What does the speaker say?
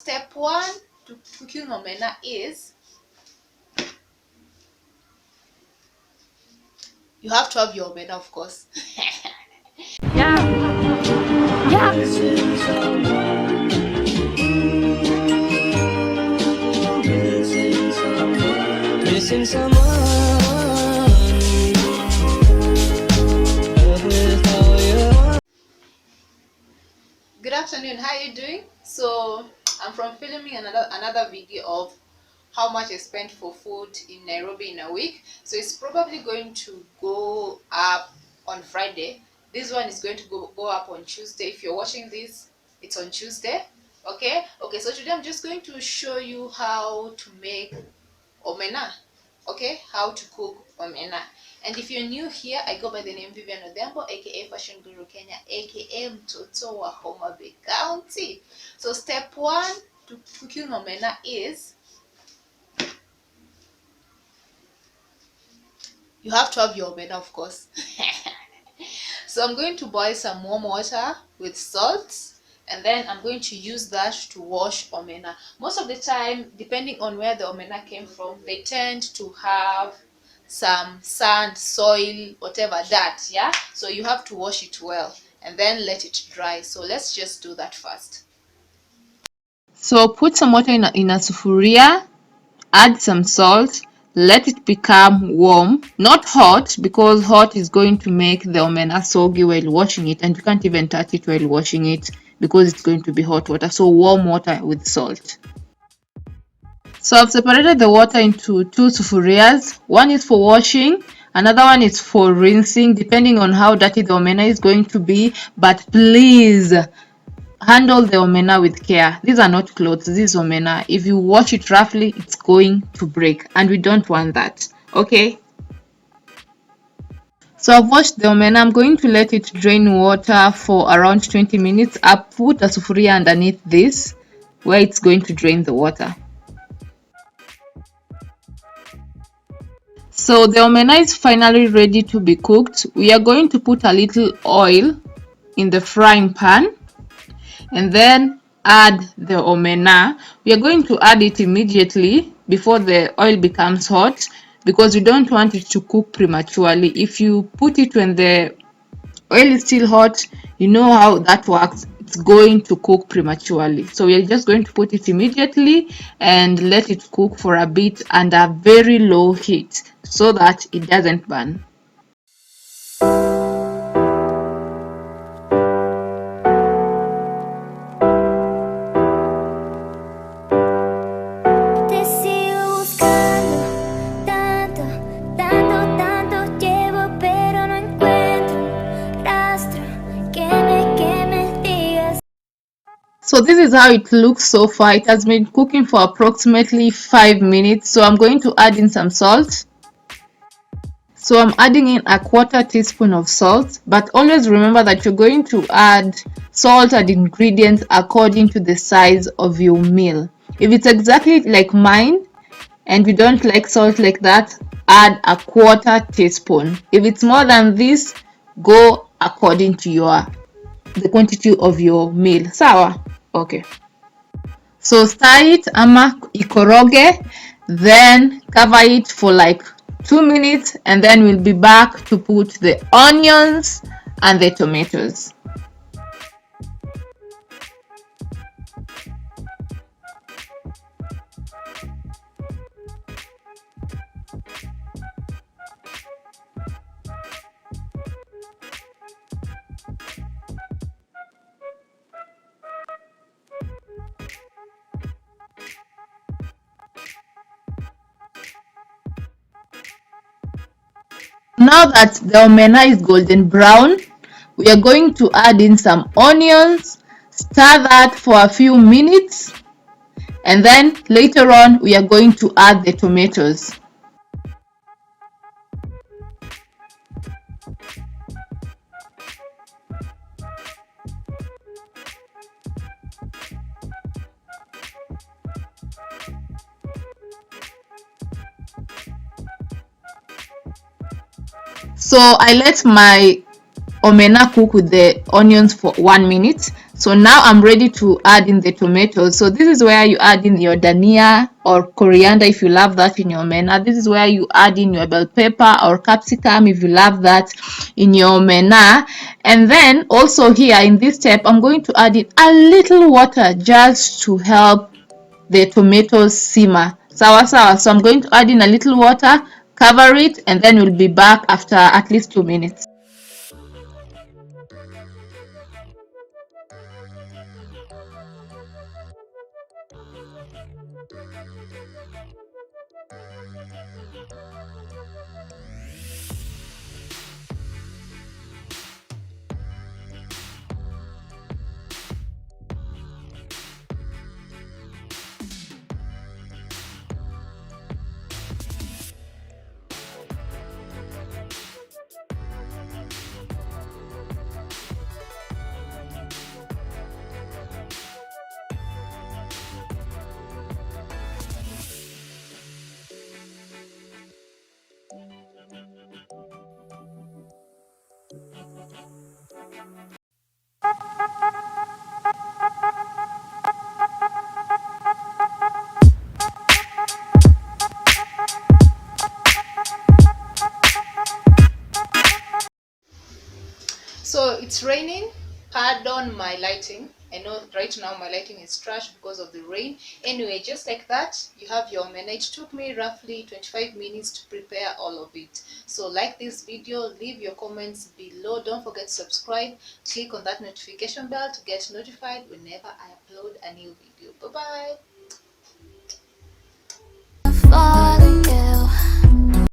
step one to cooking omena is you have to have your omena, of course. Yeah. Missing someone. Good afternoon, how are you doing? So I'm from filming another video of how much I spent for food in Nairobi in a week. So it's probably going to go up on Friday. This one is going to go up on Tuesday. If you're watching this, it's on Tuesday. Okay, so today I'm just going to show you how to make omena. Okay, how to cook omena. And if you're new here, I go by the name Vivian Odembo, aka Fashion Guru Kenya, aka Mtoto wa Homa Bay County. So step one to cooking omena is you have to have your omena, of course. So I'm going to boil some warm water with salt, and then I'm going to use that to wash omena. Most of the time, depending on where the omena came from, they tend to have some sand, soil, whatever, dirt, yeah? So you have to wash it well and then let it dry. So let's just do that first. So put some water in a sufuria, add some salt, let it become warm, not hot, because hot is going to make the omena soggy while washing it, and you can't even touch it while washing it because it's going to be hot water. So warm water with salt. So I've separated the water into two sufurias. One is for washing, another one is for rinsing, depending on how dirty the omena is going to be. But please handle the omena with care. These are not clothes, this is omena. If you wash it roughly, it's going to break, and we don't want that. Okay, so I've washed the omena. I'm going to let it drain water for around 20 minutes. I've put a sufuria underneath this where it's going to drain the water. So the omena is finally ready to be cooked. We are going to put a little oil in the frying pan and then add the omena. We are going to add it immediately before the oil becomes hot because we don't want it to cook prematurely. If you put it when the oil is still hot, you know how that works. It's going to cook prematurely. So we are just going to put it immediately and let it cook for a bit under very low heat so that it doesn't burn. So this is how it looks so far. It has been cooking for approximately 5 minutes. So I'm going to add in some salt. So I'm adding in a 1/4 teaspoon of salt, but always remember that you're going to add salt and ingredients according to the size of your meal. If it's exactly like mine and you don't like salt like that, add a 1/4 teaspoon. If it's more than this, go according to the quantity of your meal. Sawa? Okay. So stir it ama ikoroge, then cover it for like 2 minutes, and then we'll be back to put the onions and the tomatoes. Now that the omena is golden brown, we are going to add in some onions, stir that for a few minutes, and then later on we are going to add the tomatoes. So I let my omena cook with the onions for 1 minute. So now I'm ready to add in the tomatoes. So this is where you add in your dania or coriander if you love that in your omena. This is where you add in your bell pepper or capsicum if you love that in your omena. And then also here in this step, I'm going to add in a little water just to help the tomatoes simmer. Sawa sawa. So I'm going to add in a little water, cover it, and then we'll be back after at least 2 minutes. So it's raining. Pardon my lighting. I know right now my lighting is trash because of the rain. Anyway, just like that, you have your omena. It took me roughly 25 minutes to prepare all of it. So like this video, leave your comments below. Don't forget to subscribe. Click on that notification bell to get notified whenever I upload a new video. Bye bye.